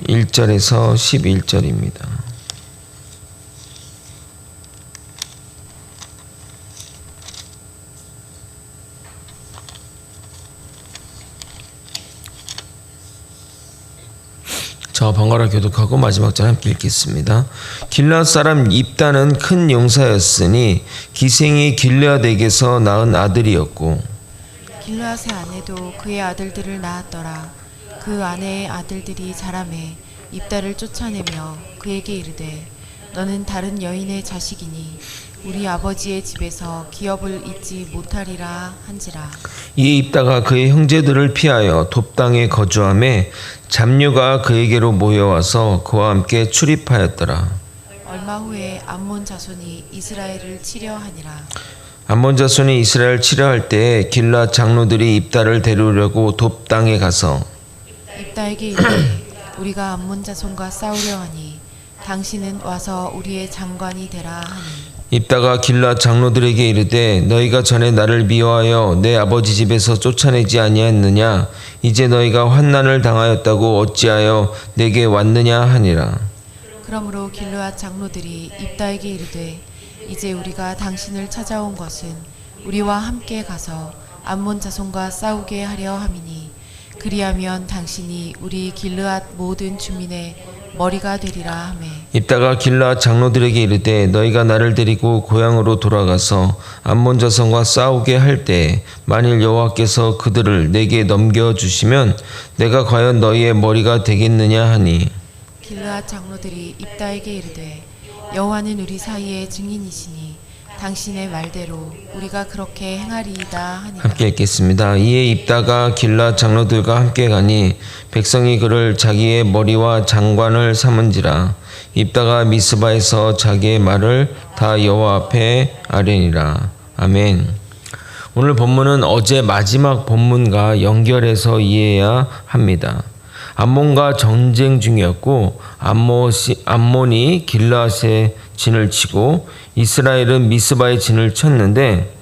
1절에서 11절입니다. 저 번갈아 교독하고 마지막 절 함께 읽겠습니다. 길르앗 사람 입다는 큰 용사였으니 기생이 길르앗에게서 낳은 아들이었고 길르앗의 아내도 그의 아들들을 낳았더라. 그 아내의 아들들이 자라매 입다를 쫓아내며 그에게 이르되 너는 다른 여인의 자식이니 우리 아버지의 집에서 기업을 잊지 못하리라 한지라. 이에 입다가 그의 형제들을 피하여 돕당에 거주하매 잡류가 그에게로 모여와서 그와 함께 출입하였더라. 얼마 후에 암몬 자손이 이스라엘을 치려 하니라. 암몬 자손이 이스라엘 치려할 때에 길르앗 장로들이 입다를 데려오려고 돕당에 가서 입다에게 이르되 우리가 암몬 자손과 싸우려 하니 당신은 와서 우리의 장관이 되라 하니 입다가 길르앗 장로들에게 이르되 너희가 전에 나를 미워하여 내 아버지 집에서 쫓아내지 아니하였느냐? 이제 너희가 환난을 당하였다고 어찌하여 내게 왔느냐 하니라. 그러므로 길르앗 장로들이 입다에게 이르되 이제 우리가 당신을 찾아온 것은 우리와 함께 가서 암몬 자손과 싸우게 하려 함이니 그리하면 당신이 우리 길르앗 모든 주민의 머리가 되리라 하매 입다가 길르앗 장로들에게 이르되 너희가 나를 데리고 고향으로 돌아가서 암몬 자손과 싸우게 할 때 만일 여호와께서 그들을 내게 넘겨주시면 내가 과연 너희의 머리가 되겠느냐 하니 길르앗 장로들이 입다에게 이르되 여호와는 우리 사이의 증인이시니 당신의 말대로 우리가 그렇게 행하리이다 하니라. 함께 읽겠습니다. 이에 입다가 길르앗 장로들과 함께 가니 백성이 그를 자기의 머리와 장관을 삼은지라. 입다가 미스바에서 자기의 말을 다 여호와 앞에 아뢰니라. 아멘. 오늘 본문은 어제 마지막 본문과 연결해서 이해해야 합니다. 암몬과 전쟁 중이었고 암몬이 길르앗에 진을 치고 이스라엘은 미스바에 진을 쳤는데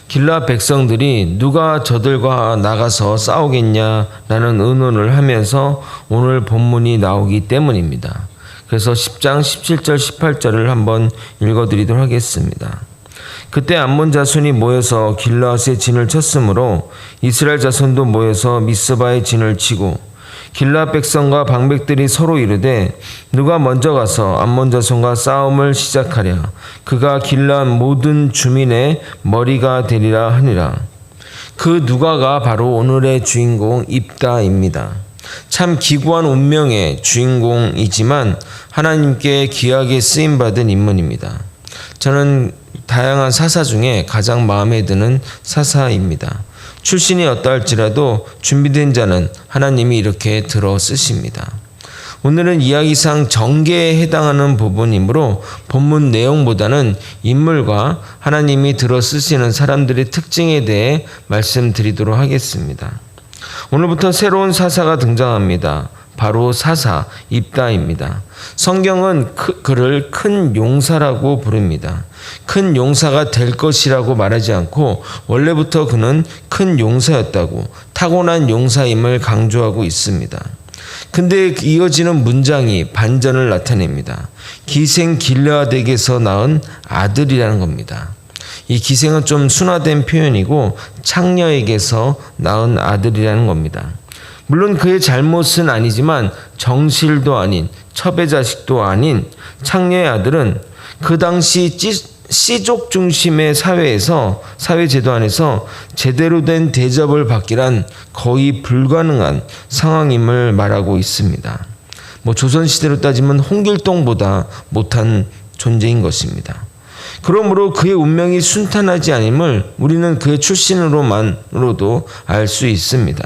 길르앗 백성들이 누가 저들과 나가서 싸우겠냐라는 의논을 하면서 오늘 본문이 나오기 때문입니다. 그래서 10장 17절 18절을 한번 읽어드리도록 하겠습니다. 그때 암몬 자손이 모여서 길르앗에 진을 쳤으므로 이스라엘 자손도 모여서 미스바에 진을 치고 길르앗 백성과 방백들이 서로 이르되 누가 먼저 가서 암몬 자손과 싸움을 시작하랴. 그가 길르앗 모든 주민의 머리가 되리라 하니라. 그 누가가 바로 오늘의 주인공 입다입니다. 참 기구한 운명의 주인공이지만 하나님께 귀하게 쓰임받은 인물입니다. 저는 다양한 사사 중에 가장 마음에 드는 사사입니다. 출신이 어떠할지라도 준비된 자는 하나님이 이렇게 들어 쓰십니다. 오늘은 이야기상 전개에 해당하는 부분이므로 본문 내용보다는 인물과 하나님이 들어 쓰시는 사람들의 특징에 대해 말씀드리도록 하겠습니다. 오늘부터 새로운 사사가 등장합니다. 바로 사사 입다입니다. 성경은 그를 큰 용사라고 부릅니다. 큰 용사가 될 것이라고 말하지 않고 원래부터 그는 큰 용사였다고 타고난 용사임을 강조하고 있습니다. 근데 이어지는 문장이 반전을 나타냅니다. 기생 길르앗에게서 낳은 아들이라는 겁니다. 이 기생은 좀 순화된 표현이고 창녀에게서 낳은 아들이라는 겁니다. 물론 그의 잘못은 아니지만 정실도 아닌 첩의 자식도 아닌 창녀의 아들은 그 당시 씨족 중심의 사회제도 안에서 제대로 된 대접을 받기란 거의 불가능한 상황임을 말하고 있습니다. 조선시대로 따지면 홍길동보다 못한 존재인 것입니다. 그러므로 그의 운명이 순탄하지 않음을 우리는 그의 출신으로만으로도 알 수 있습니다.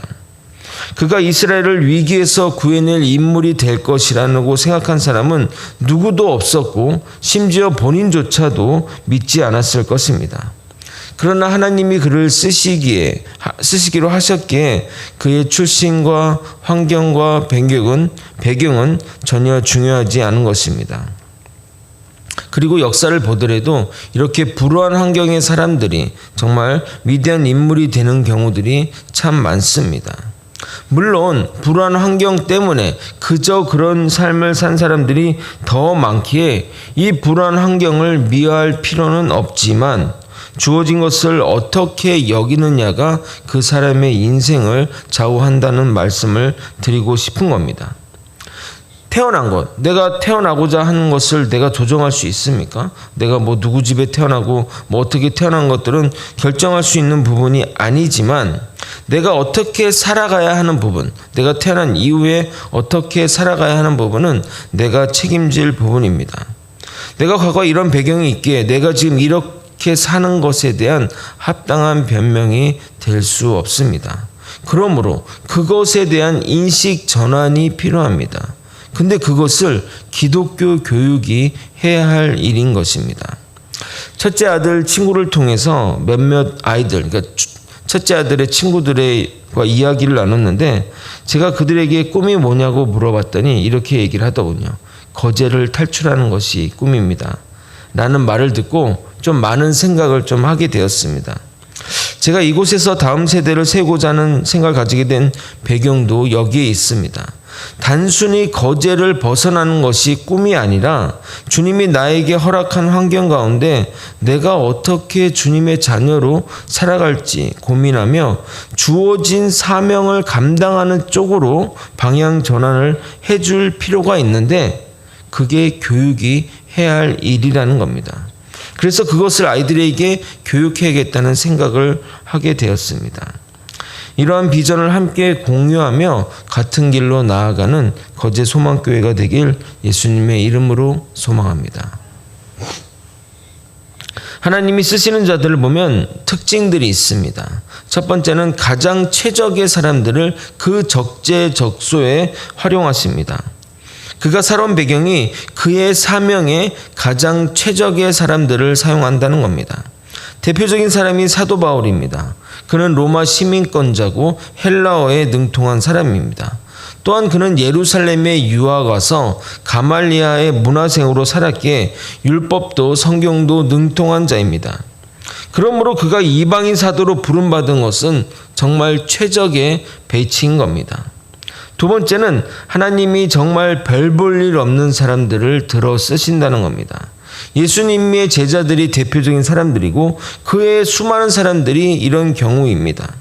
그가 이스라엘을 위기에서 구해낼 인물이 될 것이라고 생각한 사람은 누구도 없었고 심지어 본인조차도 믿지 않았을 것입니다. 그러나 하나님이 그를 쓰시기로 하셨기에 그의 출신과 환경과 배경은 전혀 중요하지 않은 것입니다. 그리고 역사를 보더라도 이렇게 불우한 환경의 사람들이 정말 위대한 인물이 되는 경우들이 참 많습니다. 물론 불안 환경 때문에 그저 그런 삶을 산 사람들이 더 많기에 이 불안 환경을 미워할 필요는 없지만 주어진 것을 어떻게 여기느냐가 그 사람의 인생을 좌우한다는 말씀을 드리고 싶은 겁니다. 태어난 것, 내가 태어나고자 하는 것을 내가 조정할 수 있습니까? 내가 뭐 누구 집에 태어나고 뭐 어떻게 태어난 것들은 결정할 수 있는 부분이 아니지만 내가 어떻게 살아가야 하는 부분, 내가 태어난 이후에 어떻게 살아가야 하는 부분은 내가 책임질 부분입니다. 내가 과거 이런 배경이 있기에 내가 지금 이렇게 사는 것에 대한 합당한 변명이 될 수 없습니다. 그러므로 그것에 대한 인식 전환이 필요합니다. 근데 그것을 기독교 교육이 해야 할 일인 것입니다. 첫째 아들 친구를 통해서 몇몇 아이들, 그러니까 첫째 아들의 친구들과 이야기를 나눴는데 제가 그들에게 꿈이 뭐냐고 물어봤더니 이렇게 얘기를 하더군요. 거제를 탈출하는 것이 꿈입니다. 라는 말을 듣고 좀 많은 생각을 좀 하게 되었습니다. 제가 이곳에서 다음 세대를 세우고자 하는 생각을 가지게 된 배경도 여기에 있습니다. 단순히 거제를 벗어나는 것이 꿈이 아니라 주님이 나에게 허락한 환경 가운데 내가 어떻게 주님의 자녀로 살아갈지 고민하며 주어진 사명을 감당하는 쪽으로 방향 전환을 해줄 필요가 있는데 그게 교육이 해야 할 일이라는 겁니다. 그래서 그것을 아이들에게 교육해야겠다는 생각을 하게 되었습니다. 이러한 비전을 함께 공유하며 같은 길로 나아가는 거제 소망교회가 되길 예수님의 이름으로 소망합니다. 하나님이 쓰시는 자들을 보면 특징들이 있습니다. 첫 번째는 가장 최적의 사람들을 그 적재적소에 활용하십니다. 그가 살아온 배경이 그의 사명에 가장 최적의 사람들을 사용한다는 겁니다. 대표적인 사람이 사도 바울입니다. 그는 로마 시민권자고 헬라어에 능통한 사람입니다. 또한 그는 예루살렘에 유학 와서 가말리아의 문화생으로 살았기에 율법도 성경도 능통한 자입니다. 그러므로 그가 이방인 사도로 부름받은 것은 정말 최적의 배치인 겁니다. 두 번째는 하나님이 정말 별 볼 일 없는 사람들을 들어 쓰신다는 겁니다. 예수님의 제자들이 대표적인 사람들이고 그의 수많은 사람들이 이런 경우입니다.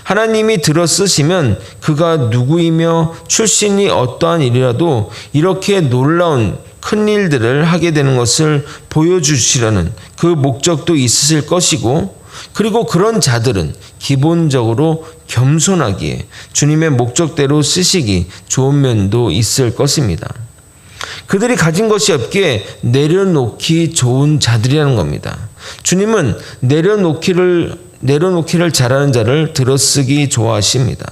하나님이 들어 쓰시면 그가 누구이며 출신이 어떠한 일이라도 이렇게 놀라운 큰 일들을 하게 되는 것을 보여주시려는 그 목적도 있으실 것이고 그리고 그런 자들은 기본적으로 겸손하기에 주님의 목적대로 쓰시기 좋은 면도 있을 것입니다. 그들이 가진 것이 없기에 내려놓기 좋은 자들이라는 겁니다. 주님은 내려놓기를 잘하는 자를 들어쓰기 좋아하십니다.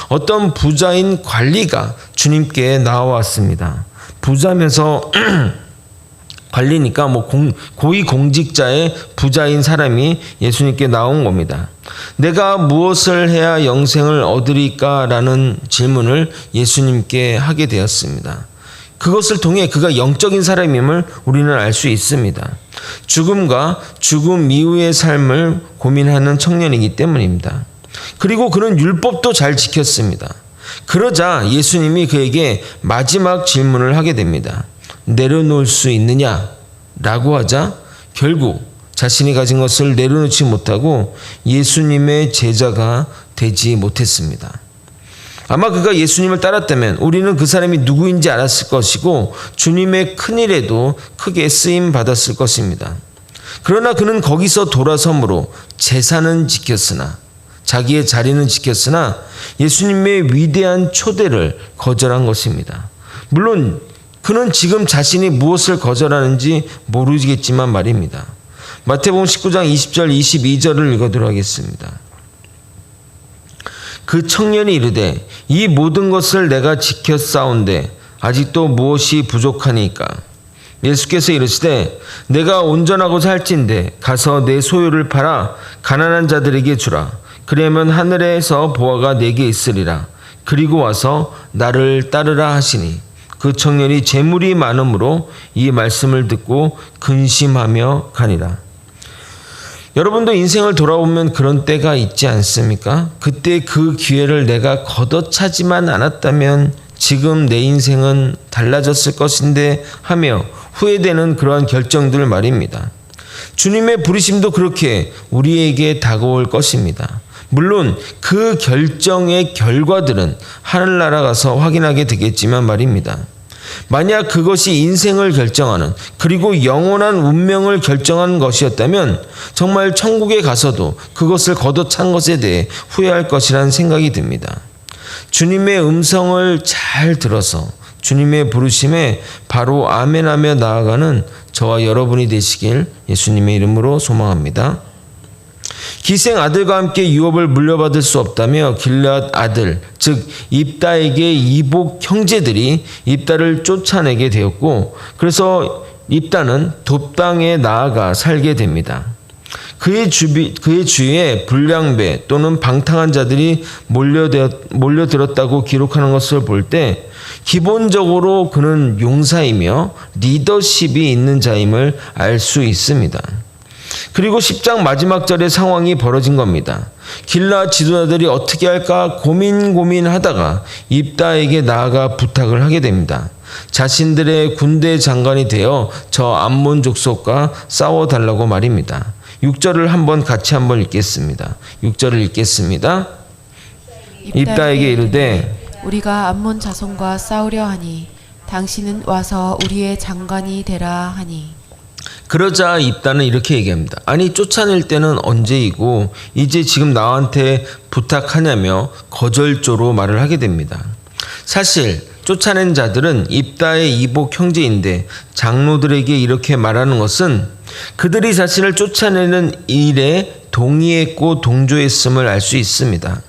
어떤 부자인 관리가 주님께 나왔습니다. 부자면서 관리니까 고위 공직자의 부자인 사람이 예수님께 나온 겁니다. 내가 무엇을 해야 영생을 얻으리까? 라는 질문을 예수님께 하게 되었습니다. 그것을 통해 그가 영적인 사람임을 우리는 알 수 있습니다. 죽음과 죽음 이후의 삶을 고민하는 청년이기 때문입니다. 그리고 그는 율법도 잘 지켰습니다. 그러자 예수님이 그에게 마지막 질문을 하게 됩니다. 내려놓을 수 있느냐? 라고 하자 결국 자신이 가진 것을 내려놓지 못하고 예수님의 제자가 되지 못했습니다. 아마 그가 예수님을 따랐다면 우리는 그 사람이 누구인지 알았을 것이고 주님의 큰일에도 크게 쓰임 받았을 것입니다. 그러나 그는 거기서 돌아섬으로 재산은 지켰으나 자기의 자리는 지켰으나 예수님의 위대한 초대를 거절한 것입니다. 물론 그는 지금 자신이 무엇을 거절하는지 모르겠지만 말입니다. 마태복음 19장 20절 22절을 읽어드리도록 하겠습니다. 그 청년이 이르되 이 모든 것을 내가 지켰사온데 아직도 무엇이 부족하니까? 예수께서 이르시되 내가 온전하고 살찐데 가서 내 소유를 팔아 가난한 자들에게 주라. 그러면 하늘에서 보화가 내게 있으리라. 그리고 와서 나를 따르라 하시니 그 청년이 재물이 많음으로 이 말씀을 듣고 근심하며 가니라. 여러분도 인생을 돌아보면 그런 때가 있지 않습니까? 그때 그 기회를 내가 걷어차지만 않았다면 지금 내 인생은 달라졌을 것인데 하며 후회되는 그러한 결정들 말입니다. 주님의 부르심도 그렇게 우리에게 다가올 것입니다. 물론 그 결정의 결과들은 하늘나라 가서 확인하게 되겠지만 말입니다. 만약 그것이 인생을 결정하는 그리고 영원한 운명을 결정하는 것이었다면 정말 천국에 가서도 그것을 걷어찬 것에 대해 후회할 것이라는 생각이 듭니다. 주님의 음성을 잘 들어서 주님의 부르심에 바로 아멘하며 나아가는 저와 여러분이 되시길 예수님의 이름으로 소망합니다. 기생 아들과 함께 유업을 물려받을 수 없다며 길앗 아들 즉 입다에게 이복 형제들이 입다를 쫓아내게 되었고 그래서 입다는 돕당에 나아가 살게 됩니다. 그의 주위에 불량배 또는 방탕한 자들이 몰려들었다고 기록하는 것을 볼 때 기본적으로 그는 용사이며 리더십이 있는 자임을 알 수 있습니다. 그리고 10장 마지막 절의 상황이 벌어진 겁니다. 길앗 지도자들이 어떻게 할까 고민하다가 입다에게 나아가 부탁을 하게 됩니다. 자신들의 군대 장관이 되어 저 암몬 족속과 싸워달라고 말입니다. 6절을 같이 한번 읽겠습니다. 6절을 읽겠습니다. 입다에게 이르되 우리가 암몬 자손과 싸우려 하니 당신은 와서 우리의 장관이 되라 하니 그러자 입다는 이렇게 얘기합니다. 아니 쫓아낼 때는 언제이고 이제 지금 나한테 부탁하냐며 거절조로 말을 하게 됩니다. 사실 쫓아낸 자들은 입다의 이복 형제인데 장로들에게 이렇게 말하는 것은 그들이 자신을 쫓아내는 일에 동의했고 동조했음을 알 수 있습니다.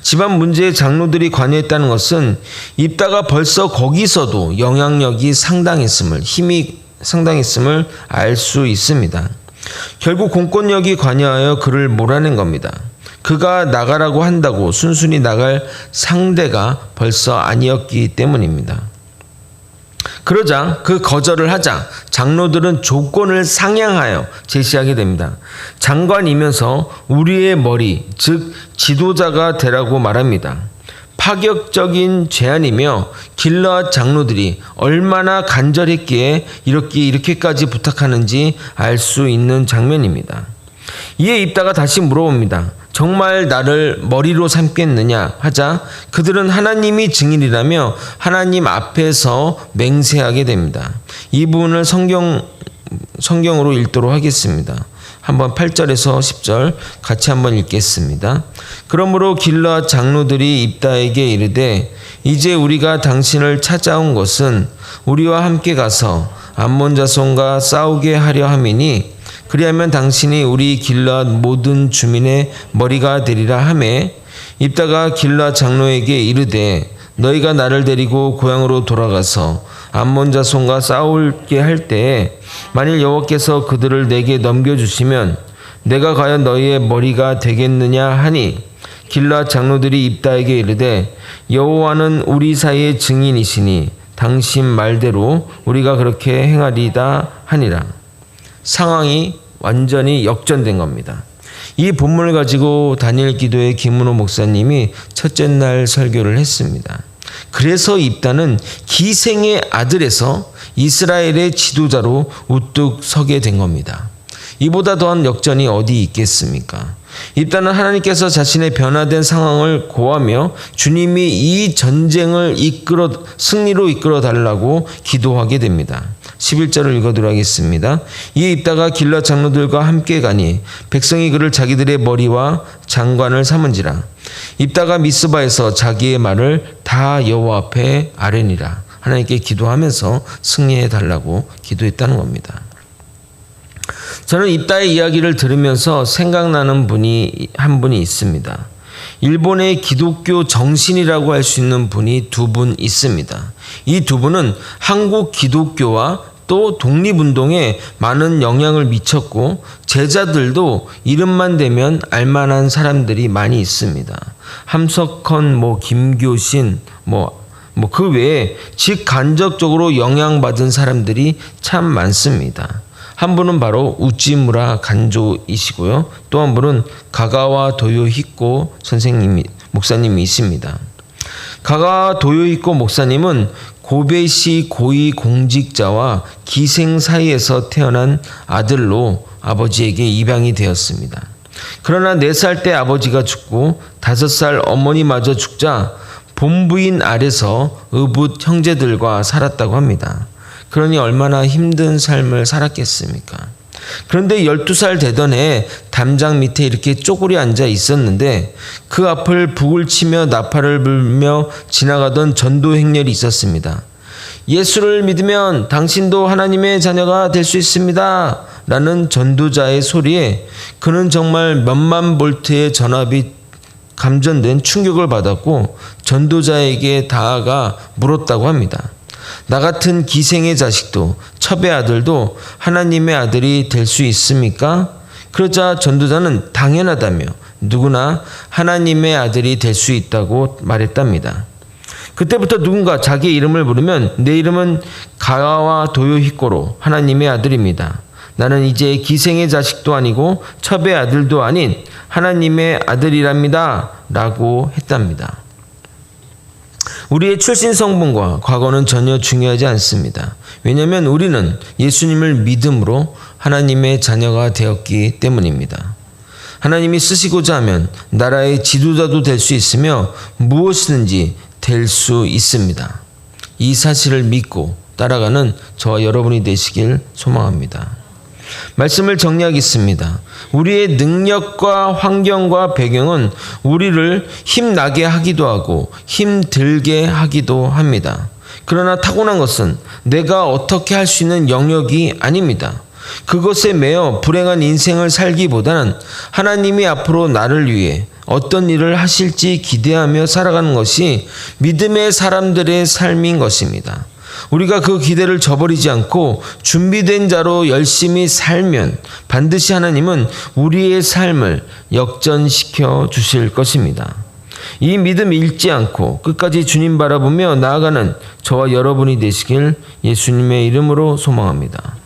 집안 문제에 장로들이 관여했다는 것은 입다가 벌써 거기서도 영향력이 힘이 상당했음을 알 수 있습니다. 결국 공권력이 관여하여 그를 몰아낸 겁니다. 그가 나가라고 한다고 순순히 나갈 상대가 벌써 아니었기 때문입니다. 그러자 그 거절을 하자 장로들은 조건을 상향하여 제시하게 됩니다. 장관이면서 우리의 머리, 즉 지도자가 되라고 말합니다. 파격적인 제안이며 길앗 장로들이 얼마나 간절했기에 이렇게까지 부탁하는지 알 수 있는 장면입니다. 이에 입다가 다시 물어봅니다. 정말 나를 머리로 삼겠느냐 하자 그들은 하나님이 증인이라며 하나님 앞에서 맹세하게 됩니다. 이 부분을 성경으로 읽도록 하겠습니다. 한번 8절에서 10절 같이 한번 읽겠습니다. 그러므로 길앗 장로들이 입다에게 이르되 이제 우리가 당신을 찾아온 것은 우리와 함께 가서 암몬 자손과 싸우게 하려 함이니 그리하면 당신이 우리 길앗 모든 주민의 머리가 되리라 하매 입다가 길앗 장로에게 이르되 너희가 나를 데리고 고향으로 돌아가서 암몬 자손과 싸울게 할 때에 만일 여호와께서 그들을 내게 넘겨주시면 내가 과연 너희의 머리가 되겠느냐 하니 길앗 장로들이 입다에게 이르되 여호와는 우리 사이의 증인이시니 당신 말대로 우리가 그렇게 행하리다 하니라. 상황이 완전히 역전된 겁니다. 이 본문을 가지고 다니엘 기도의 김문호 목사님이 첫째 날 설교를 했습니다. 그래서 입다는 기생의 아들에서 이스라엘의 지도자로 우뚝 서게 된 겁니다. 이보다 더한 역전이 어디 있겠습니까? 입다는 하나님께서 자신의 변화된 상황을 고하며 주님이 이 전쟁을 승리로 이끌어 달라고 기도하게 됩니다. 11절을 읽어드리도록 하겠습니다. 이에 입다가 길앗 장로들과 함께 가니 백성이 그를 자기들의 머리와 장관을 삼은지라. 입다가 미스바에서 자기의 말을 다 여호와 앞에 아뢰니라. 하나님께 기도하면서 승리해 달라고 기도했다는 겁니다. 저는 입다의 이야기를 들으면서 생각나는 한 분이 있습니다. 일본의 기독교 정신이라고 할 수 있는 분이 두 분 있습니다. 이 두 분은 한국 기독교와 또 독립운동에 많은 영향을 미쳤고 제자들도 이름만 대면 알만한 사람들이 많이 있습니다. 함석헌, 김교신, 그 외에 직간접적으로 영향받은 사람들이 참 많습니다. 한 분은 바로 우찌무라 간조이시고요. 또 한 분은 가가와 도요히코 목사님이십니다. 가가와 도요히코 목사님은 고베시 고위 공직자와 기생 사이에서 태어난 아들로 아버지에게 입양이 되었습니다. 그러나 4살 때 아버지가 죽고 5살 어머니마저 죽자 본부인 아래서 의붓 형제들과 살았다고 합니다. 그러니 얼마나 힘든 삶을 살았겠습니까? 그런데 12살 되던 해에 담장 밑에 이렇게 쪼그려 앉아 있었는데 그 앞을 북을 치며 나팔을 불며 지나가던 전도 행렬이 있었습니다. 예수를 믿으면 당신도 하나님의 자녀가 될 수 있습니다. 라는 전도자의 소리에 그는 정말 몇만 볼트의 전압이 감전된 충격을 받았고 전도자에게 다가가 물었다고 합니다. 나 같은 기생의 자식도 첩의 아들도 하나님의 아들이 될 수 있습니까? 그러자 전도자는 당연하다며 누구나 하나님의 아들이 될 수 있다고 말했답니다. 그때부터 누군가 자기의 이름을 부르면 내 이름은 가와와 도요히코로 하나님의 아들입니다. 나는 이제 기생의 자식도 아니고 첩의 아들도 아닌 하나님의 아들이랍니다. 라고 했답니다. 우리의 출신 성분과 과거는 전혀 중요하지 않습니다. 왜냐하면 우리는 예수님을 믿음으로 하나님의 자녀가 되었기 때문입니다. 하나님이 쓰시고자 하면 나라의 지도자도 될 수 있으며 무엇이든지 될 수 있습니다. 이 사실을 믿고 따라가는 저와 여러분이 되시길 소망합니다. 말씀을 정리하겠습니다. 우리의 능력과 환경과 배경은 우리를 힘나게 하기도 하고 힘들게 하기도 합니다. 그러나 타고난 것은 내가 어떻게 할 수 있는 영역이 아닙니다. 그것에 매여 불행한 인생을 살기보다는 하나님이 앞으로 나를 위해 어떤 일을 하실지 기대하며 살아가는 것이 믿음의 사람들의 삶인 것입니다. 우리가 그 기대를 저버리지 않고 준비된 자로 열심히 살면 반드시 하나님은 우리의 삶을 역전시켜 주실 것입니다. 이 믿음 잃지 않고 끝까지 주님 바라보며 나아가는 저와 여러분이 되시길 예수님의 이름으로 소망합니다.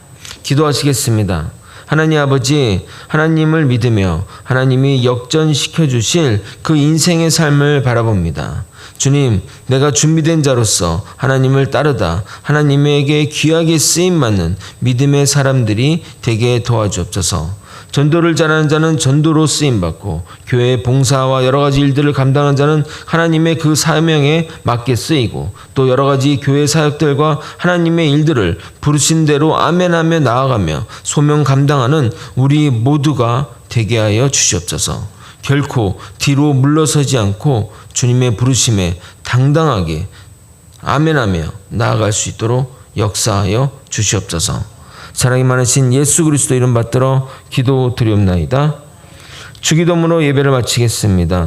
기도하시겠습니다. 하나님 아버지, 하나님을 믿으며 하나님이 역전시켜 주실 그 인생의 삶을 바라봅니다. 주님, 내가 준비된 자로서 하나님을 따르다 하나님에게 귀하게 쓰임받는 믿음의 사람들이 되게 도와주옵소서. 전도를 잘하는 자는 전도로 쓰임받고 교회 봉사와 여러 가지 일들을 감당하는 자는 하나님의 그 사명에 맞게 쓰이고 또 여러 가지 교회 사역들과 하나님의 일들을 부르신 대로 아멘하며 나아가며 소명 감당하는 우리 모두가 되게 하여 주시옵소서. 결코 뒤로 물러서지 않고 주님의 부르심에 당당하게 아멘하며 나아갈 수 있도록 역사하여 주시옵소서. 사랑이 많으신 예수 그리스도 이름 받들어 기도드리옵나이다. 주기도문으로 예배를 마치겠습니다.